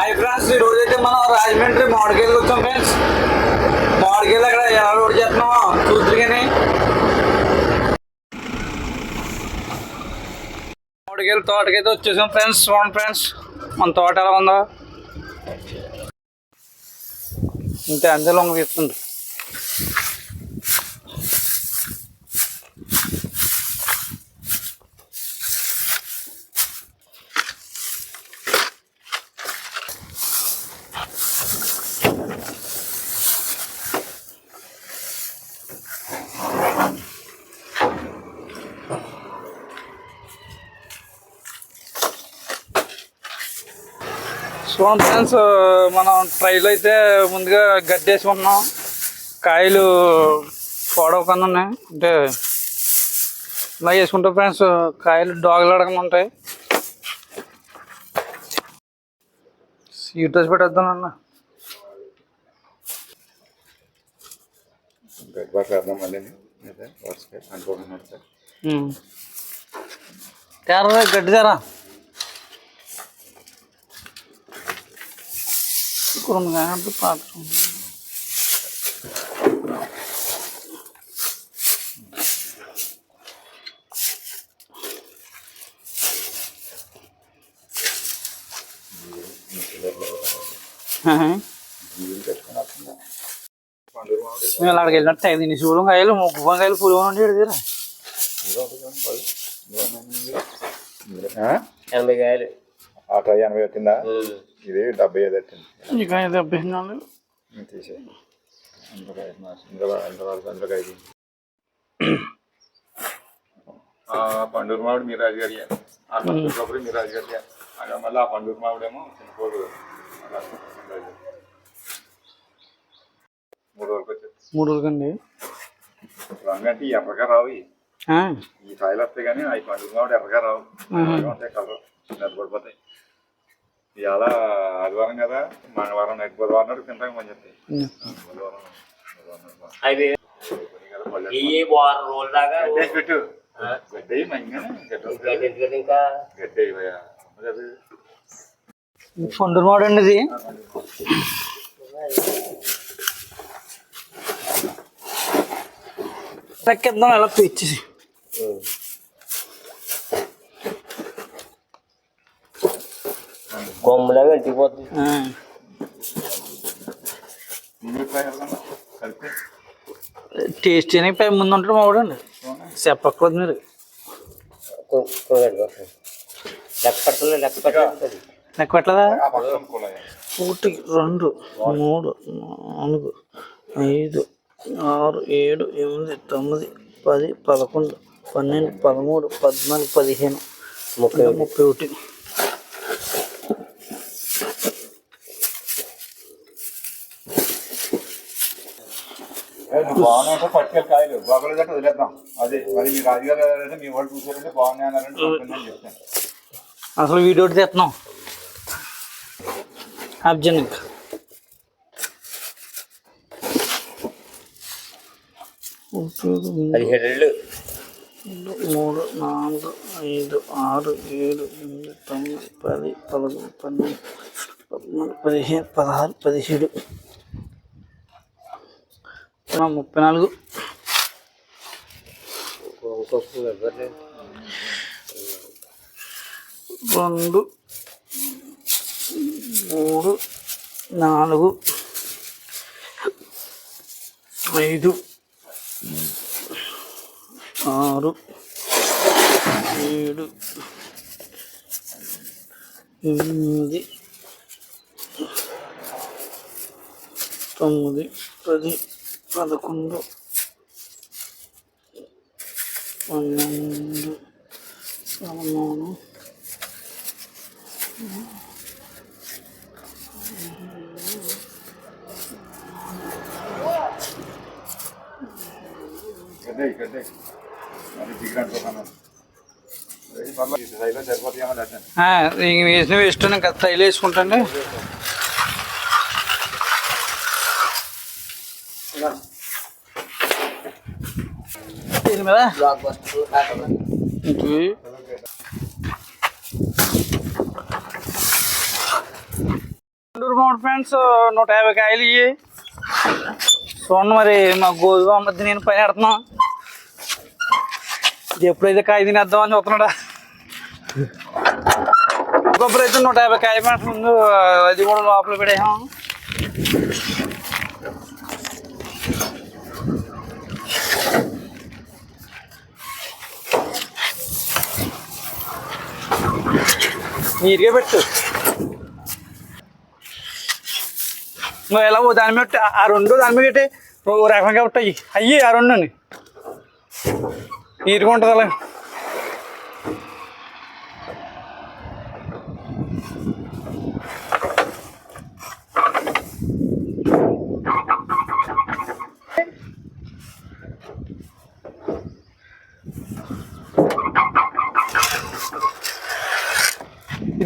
Hi friends, ఈ రోజు అయితే మనం రాజమండ్రి మామిడికాయలు వచ్చాం ఫ్రెండ్స్. మామిడికాయలు అక్కడ ఎలా రోడ్ చేస్తున్నామో చూద్దరు కానీ మామిడికాయలు తోటకైతే వచ్చేసాం ఫ్రెండ్స్. చూడండి ఫ్రెండ్స్, మన తోట ఎలా ఉందో ఇంతే, అంతే లొంగ తీస్తుంది. చూడండి ఫ్రెండ్స్, మనం ట్రైలో అయితే ముందుగా గడ్డి వేసుకుంటున్నాం. కాయలు పోడవకుండా ఉన్నాయి, అంటే ఇలా వేసుకుంటాం ఫ్రెండ్స్. కాయలు డాగులు అడగకుండా ఉంటాయి. సీట్ వేసి పెట్టేద్దాం అన్న. గడ్డి తెరా kurang patung. Ini lagi nanti ini sulung kayu mau buang kayu puluhan dia dia. Yang begal. Apa yang betina? ఇది 75 పెట్టింది. ఇంకా 74 తీసే అందరూ పండూరు మామిడి మీరాజు గారి ఆ పండూరు మీరాజు గారి అక్కడ మళ్ళీ ఆ పండూరు మామిడేమో చిన్నపోడు 3 రోజులకు వచ్చేది. 3 రోజులండి. రంగంటే ఎర్రగా రావు ఈ కాయలు వస్తాయి, కానీ అవి పండూరు మామిడి ఎర్రగా రావు, ఉంటాయి కలర్ చిన్నది పడిపోతాయి. ఇవాళ ఆదివారం కదా, మంగళవారం నైట్ బుధవారం నాడు తింటాక మంచి వస్తాయి. పెట్టు గడ్డ మంచిగా గడ్డ పండు మామిడి అండి ఇది. తక్కిద్దాం ఎలా పిచ్చేసి కొమ్మలాగా అంటిపోతుంది. టేస్ట్ అని పై ముందు ఉంటాడు మా వాడండి, చెప్పక్కర్లేదు మీరు. లెక్క పెట్టలేదా? 1 2 3 4 5 6 7 8 9 10 11 12 13 14 15 31. బాగున్నాయంటే పట్టుకెళ్ళి కాయలు బాగోలేదంటే వదిలేద్దాం. అదే మరి మీ రాజుగారు మీ వాళ్ళు చూసారంటే బాగున్నాయి అన్నారంటే చెప్తాను. అసలు వీడియో తెస్తున్నాం అర్జున్. ఇంకా 17 ఏళ్ళు 3 4 5 6 7 8 9 10 11 12 15 16 17 34. 2 3 4 5 6 7 8 9 10 11 12 13 గడ్డే మరి దిగినట్టు సరిపోతాయేమో వేసినవి ఇష్టం. ఇంకా తైలు వేసుకుంటాండి. దీని మీద ఫ్రెండ్స్ 150 కాయలు ఇవి చూడండి. మరి మా గోధుమ మధ్య నేను పని పెడుతున్నా. ఇది ఎప్పుడైతే కాయ తినేద్దాం అని చూస్తున్నాడా. కొబ్బరి అయితే 150 కాయ ఫ్రెండ్స్. ముందు అది కూడా లోపల పెడేసాం. నీట్గా పెట్టు. నువ్వు ఎలా దాని మీద ఆ రెండు దాని మీద పెట్టి రకంగా ఉంటాయి అయ్యి ఆ రెండు నీట్గా ఉంటుంది అలా.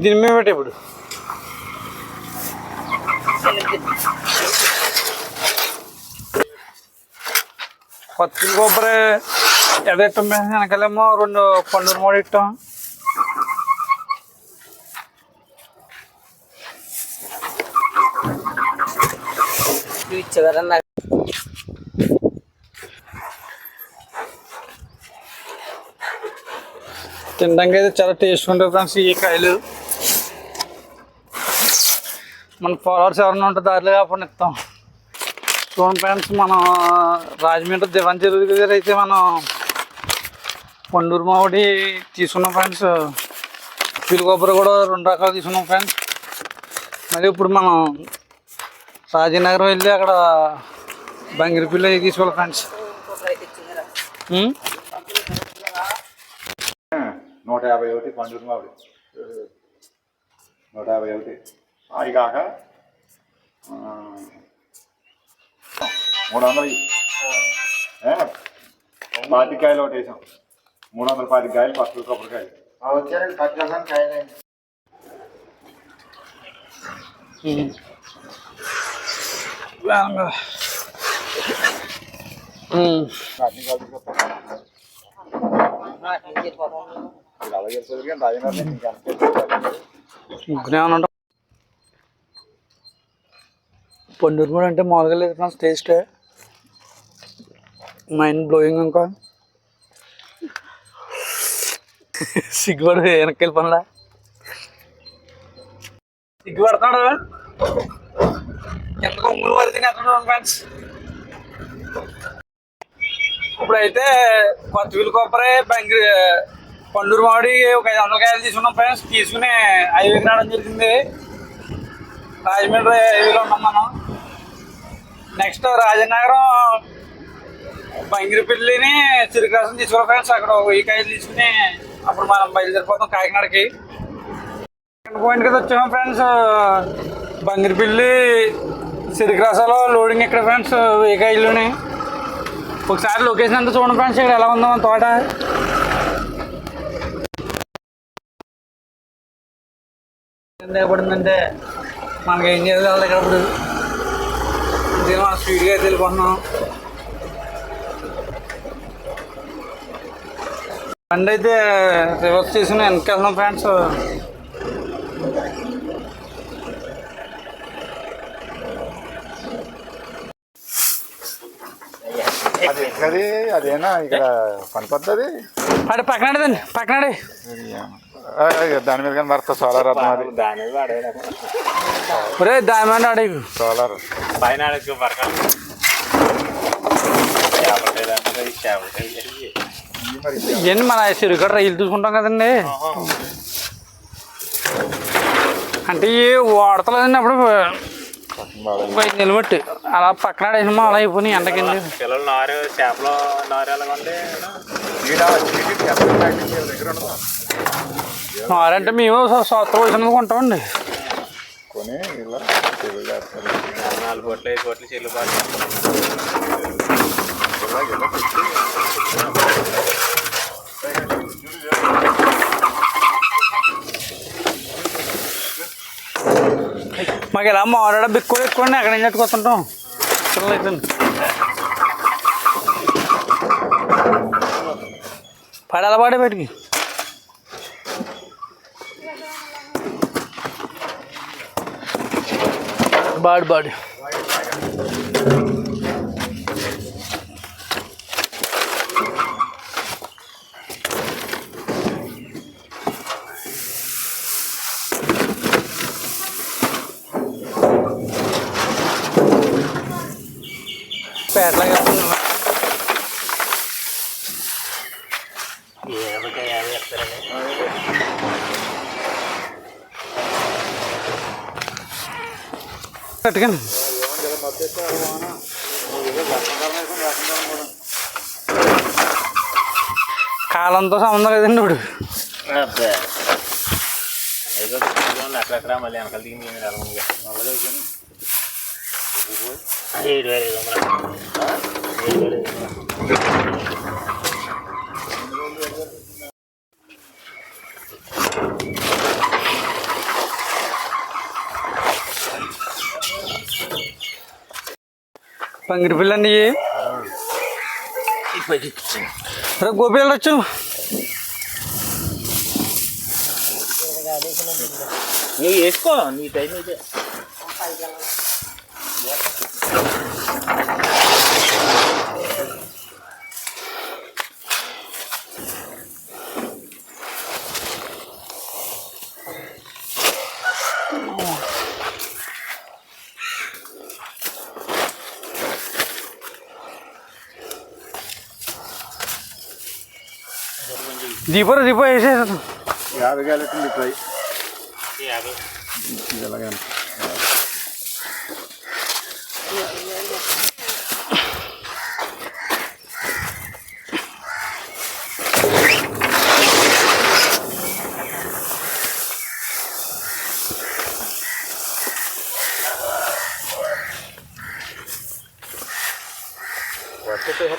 దీని మీద పెట్టే ఇప్పుడు పచ్చి కొబ్బరి ఎదట్టం వెనకాలేమో 2 పండుగ 3 ఇట్టాం. తినడానికి అయితే చాలా టేస్ట్ ఉంటుంది ఫ్రెండ్స్ ఈ కాయలు. మన ఫాలోవర్స్ ఎవరైనా ఉంటే దారిలో కాకుండా ఇస్తాం. చూడండి ఫ్రెండ్స్, మనం రాజమండ్రి దివాన్ చెరువు దగ్గర అయితే మనం పండూరు మామిడి తీసుకున్నాం ఫ్రెండ్స్. పీలు కొబ్బరి కూడా 2 రకాలు తీసుకున్నాం ఫ్రెండ్స్. మరి ఇప్పుడు మనం రాజనగరం వెళ్ళి అక్కడ బంగిరిపిల్లి తీసుకోవాలి ఫ్రెండ్స్. 151 పండుగ మామిడి 151 అవి కాక 300 40 కాయలు ఒకటి వేసాం. 310 కాయలు పసుపు కొబ్బరికాయలు వచ్చారండి. కట్టాలని కాయలండి. పండూరు కూడా అంటే మామూలుగా లేదు ఫ్రెండ్స్. Taste mind blowing. ఇంకా సిగ్గుపడు వెనక్కి వెళ్ళిపోయినా సిగ్గుపడతాడు. ఎంత కొమ్ములు వరకు తినేస్తున్నాడు ఫ్రెండ్స్. ఇప్పుడైతే కొత్త పీలు కొబ్బరి పండూరు మామిడి ఒక 500 కాయలు తీసుకున్నాం ఫ్రెండ్స్. తీసుకుని హైవేకి రావడం జరిగింది. రాజమండ్రి హైవేలో ఉన్నాం మనం. నెక్స్ట్ రాజనగరం బంగిరిపిల్లిని చిరుకాసం తీసుకోవాలి ఫ్రెండ్స్. అక్కడ 1000 కాయలు తీసుకుని అప్పుడు మనం బయలుదేరిపోతాం కాకినాడకి. పాయింట్ కదా వచ్చాము ఫ్రెండ్స్. బంగిరిపిల్లి సిరిక్రాసాలో లోడింగ్ ఇక్కడ ఫ్రెండ్స్. 1000 కాయలుని ఒకసారి లొకేషన్ అంతా చూడండి ఫ్రెండ్స్. ఇక్కడ ఎలా ఉందో మన తోట. పడిందంటే మనకి ఏం చేయాలి ఇక్కడ. ఇప్పుడు దీని మనం స్పీడ్గా అయితే వెళ్ళిపోతున్నాం. బండి అయితే రివర్స్ చేసి వెనక్కి వెళ్తున్నాం ఫ్రెండ్స్. అదేనా ఇక్కడ పని పద్ధతి అదే పక్కనదండి. పక్కనడే దాని మీద కానీ మరత సోలార్ అర్థం. అది దాని మీద ఆడే సోలార్ పైన ఇవన్నీ మన సిరుగడ రైలు చూసుకుంటాం కదండి. అంటే ఈ వాడతలేదండి. అప్పుడు 5 నెలలు బట్టి అలా పక్కన ఆడేసినమా అలా అయిపోయి ఎండకింది. పిల్లలు నారు చేపలు నారు ఎలాగంటే నారంటే మేము సొత్త వచ్చిన కొంటామండి. కొని ఇలా 4 కోట్లు 5 కోట్లు చెల్లుబాటు. మాకు ఎలా మారాడ బిక్కుని ఎక్కువండి. ఎక్కడ నుంచి కట్టుకొస్తుంటాం పిల్లలు అయితే. పడాల పాడే బయటికి. బాడి పేటలాగా కట్టుకని కాలంతో సంబంధం లేదండి ఇప్పుడు. అక్కడక్కడ మళ్ళీ వెనకాల దిగి పంగిడి పిల్లండి రేపు గోపి వెళ్ళొచ్చు. నువ్వు వేసుకో నీ టైం అయితే. దీపో వేసేసాను. 50 కాలెట్టింది ట్రై.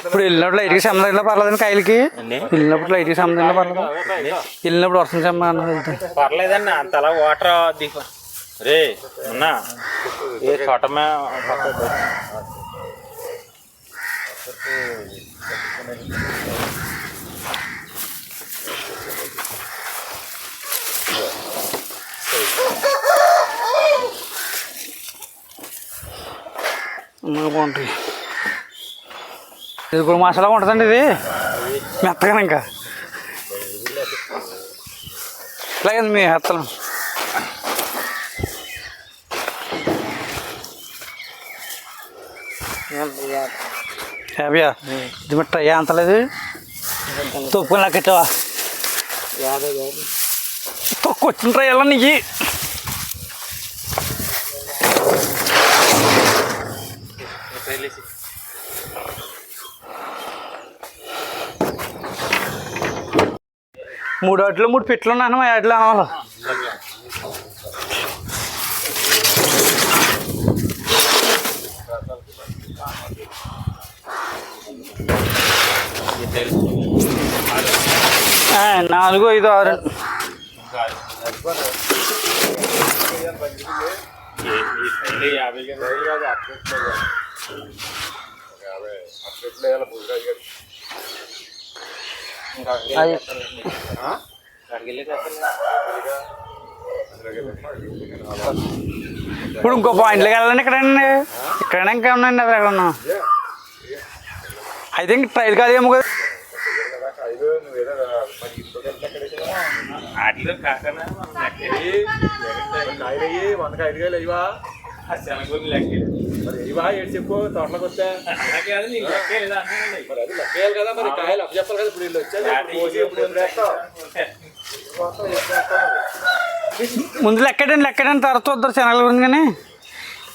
ఇప్పుడు వెళ్ళినప్పుడు లైట్గా సంబంధంలో పర్లేదండి. కాయలకి వెళ్ళినప్పుడు లైట్గా సంబంధంలో పర్లేదు. వెళ్ళినప్పుడు వర్షం సంబంధం వెళ్తాయి పర్లేదండి. అంతలా వాటర్ దిగు రే ఉన్నా ఏ చోటమే బాగుంటాయి. ఇది కూడా మసాలా ఉంటుందండి. ఇది మెత్తగా ఇంకా ఇలాగే మీ హత్తలు హ్యాపీయా. ఇది మరి ట్రై అంతలేదు. తొప్పుకుని కట్టావా తొక్కు వచ్చిన ట్రై ఎలా నీకు. మూడు అట్లు 3 పిట్లు ఉన్నాను. మా అట్లు అనాలి. నాలుగు 5 6 ఇప్పుడు ఇంకో పాయింట్లోకి వెళ్ళండి. ఇక్కడండి ఇక్కడైనా ఇంకా ఉన్నాయండి. అది ఎక్కడ ఉన్నా అయితే ఇంక ట్రైల్ కాదు ఏమో కదా. వాటిలో కాకుండా 105 కాయలు అయ్యవా శనగూరి లెక్క మరి ఇవా ఏడు చెప్పు. తోటలోకి వస్తే కాదు నీకు లెక్క మరి అది లెక్కేయాలి కదా. మరి కాయలు అప్పు చెప్పాలి కదా. ఇప్పుడు వీళ్ళు వచ్చారు. ముందు లెక్కడండి తర్వాత వద్దరు శనగల గురించి. కానీ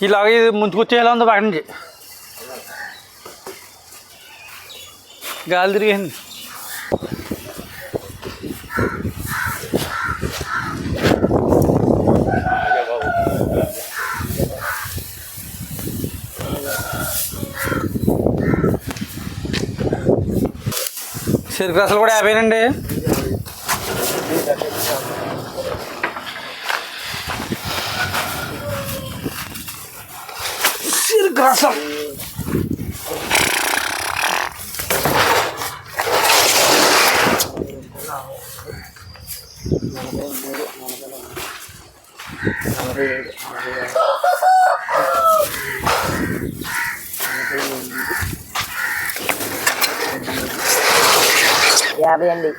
ఇలాగ ఇది ముందుకొచ్చేలా ఉందో బాగా నుంచి గాలి తిరిగింది. చెరుకు రసాలు కూడా 50 అండి. చెరుకు రసం 50 అండి.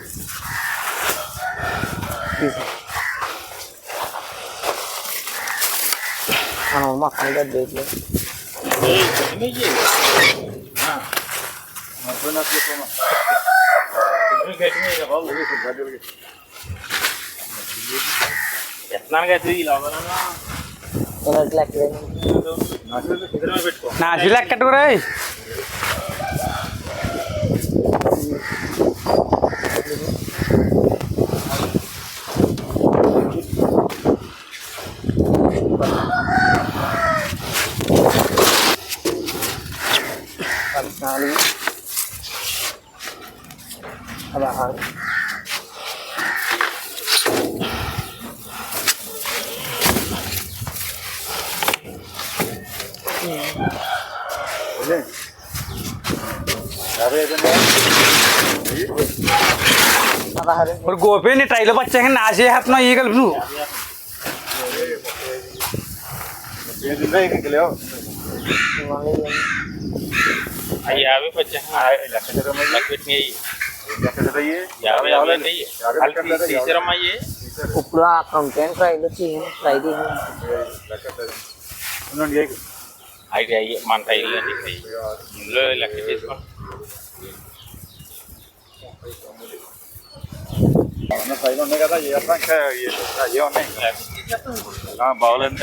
మనం మొక్కలు గడ్డేట్లు ఎత్తనాలుగా ఈ లోపల లెక్క పెట్టుకో. నాసి లెక్కట్టుకురా. పద్నాలుగు 16 16 ఇప్పుడు గోపి నీ ట్రైలో వచ్చాక నాసి వేస్తున్నావు ఈ కలుపు నువ్వు. అవి 50 వచ్చాయి లెక్క పెట్టినాయి. 50 తీసారమ్మా అయ్యి. ఇప్పుడు అక్కడ ఉంటాయని ట్రైలో చేయండి. ట్రై చేయండి. అవి అయ్యి మన టైర్లు అండి ఇందులో లెక్క చేసుకోండి. ఫైల్ ఉన్నాయి కదా ఇంకా అయ్యే ఉన్నాయి. బాగోలేదు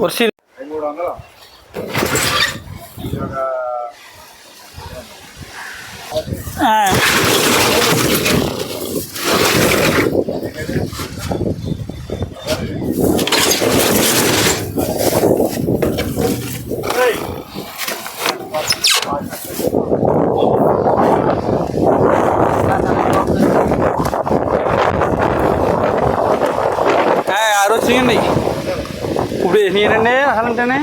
వర్షి 300 ఆ రోజు చేయండి. ఇప్పుడు వేసినాయండి అసలు అంటేనే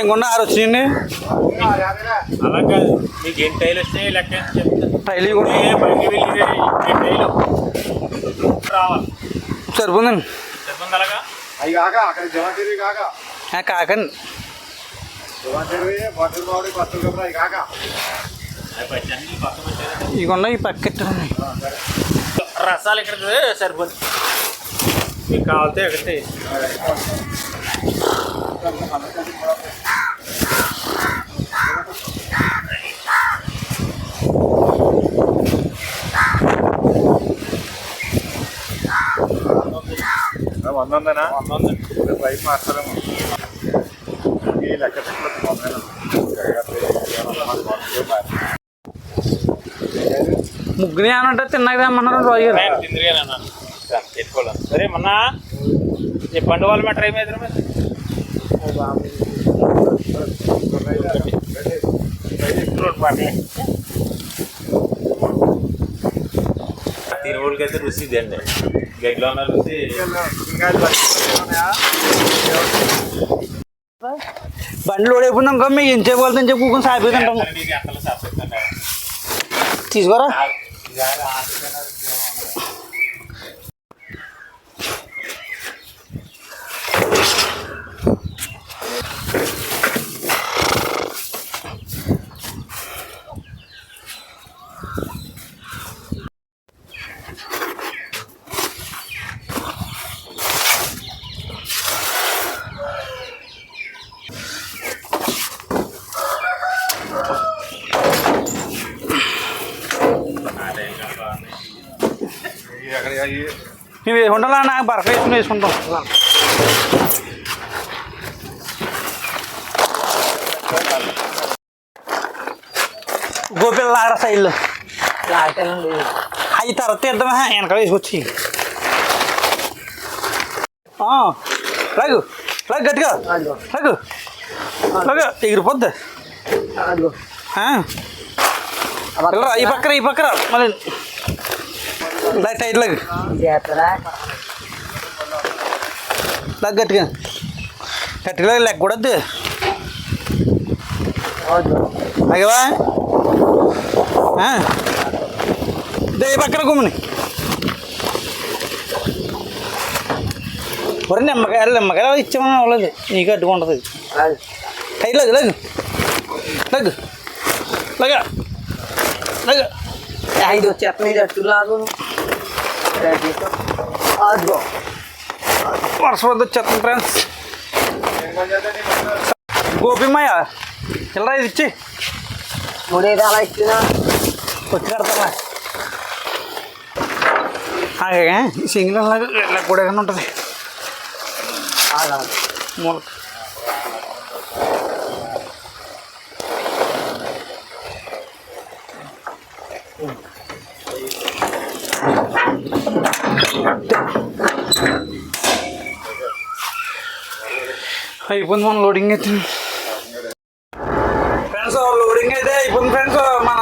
ఇంకొండ 6 వచ్చినాయండి. అలా కాదు మీకు ఎన్ని టైలు వచ్చినాయి లెక్క చెప్తాను. ట్రైలు కూడా బండి వెళ్ళి టైలు రావాలి సరిపోందండి. సరిపోయింది. అలాగా అవి కాక అక్కడ జవాన్ కాక కాకండి జవాన్ బట్టలు బాగుంది బట్టలు కబురు అవి కాక అవి పచ్చని పక్కన పెట్టారు. ఇగొండ ఈ పక్కెట్టండి. రసాలు ఇక్కడ సరిపోతుంది. మీకు కావాలితే ఒకటి వందొందనా రైతు మార్చలేము లెక్క ముగ్గురు ఏమంటే తిన్నాక తెమ్మన్నారు రోజు గారు. తిందిరిగానన్నా పెట్టుకోవాలి. సరే మొన్న ఈ పండు వాళ్ళ ట్రై మీద తిరువులకి అయితే రుచి ఇదండి. గడ్డిలో ఉన్న రుచి బండ్లు ఓడైపోయినాక మీకు ఏం చేయగలుగుతాని చెప్పి కూర్చొని సాగిపోతుంటాం. అంతలో సాపిస్తుండే తీసుకోరా. మేము వేసుకుంటాం నాకు బరక వేసుకుని వేసుకుంటాం. గోపిల్ల లాగరా సైడ్లో లాగండి. అవి తర్వాత తీద్దామా వెనకాల వేసుకొచ్చి లాగు లాగు గట్టిగా అదిగో లాగు లాగు ఎగిరిపోద్ది అదిగో వెళ్ళరా ఈ పక్కన మళ్ళీ టైట్ లాగు చేస్తారా లాగు గట్టిగా లెక్క కూడద్దు అదిగో అగవా ఈ పక్కన గుమ్మని ఒరే నిమ్మకాయలు ఇచ్చామని అవ్వలేదు నీకు అడ్డుకుంటుంది అది టైట్ లాగు లాగు లాగు లాగా లాగా 5 వచ్చేస్తున్నాయి అట్టు లాగు అదిగో వర్షం వద్ద వచ్చేస్తాం ఫ్రెండ్స్ గోపిమ్మయ్య ఇలా ఇది ఇచ్చి 3 అలా ఇచ్చినా వచ్చి కడతామా అలాగే సింగిల్ ఇలా కూడా ఏమైనా ఉంటుంది అలా మూల అయిపోయింది మన లోడింగ్ అయితే ఫ్రెండ్స్ లోడింగ్ అయితే అయిపోయింది ఫ్రెండ్స్ మన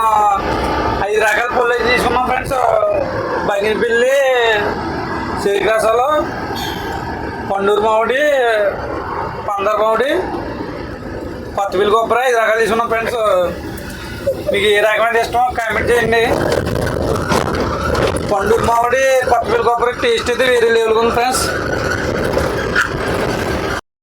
5 రకాల పుల్లు అయితే తీసుకున్నాం ఫ్రెండ్స్ బంగినపల్లి శ్రీకాసాలు పండూరు మామిడి పందర్ మామిడి కొత్తపల్లి కొబ్బరి 5 రకాలు తీసుకున్నాం ఫ్రెండ్స్ మీకు ఏ రకమైన ఇష్టమో కామెంట్ చేయండి పండూరు మామిడి కొత్తపల్లి కొబ్బరి టేస్ట్ అయితే వేరే లెవెల్గా ఉంది ఫ్రెండ్స్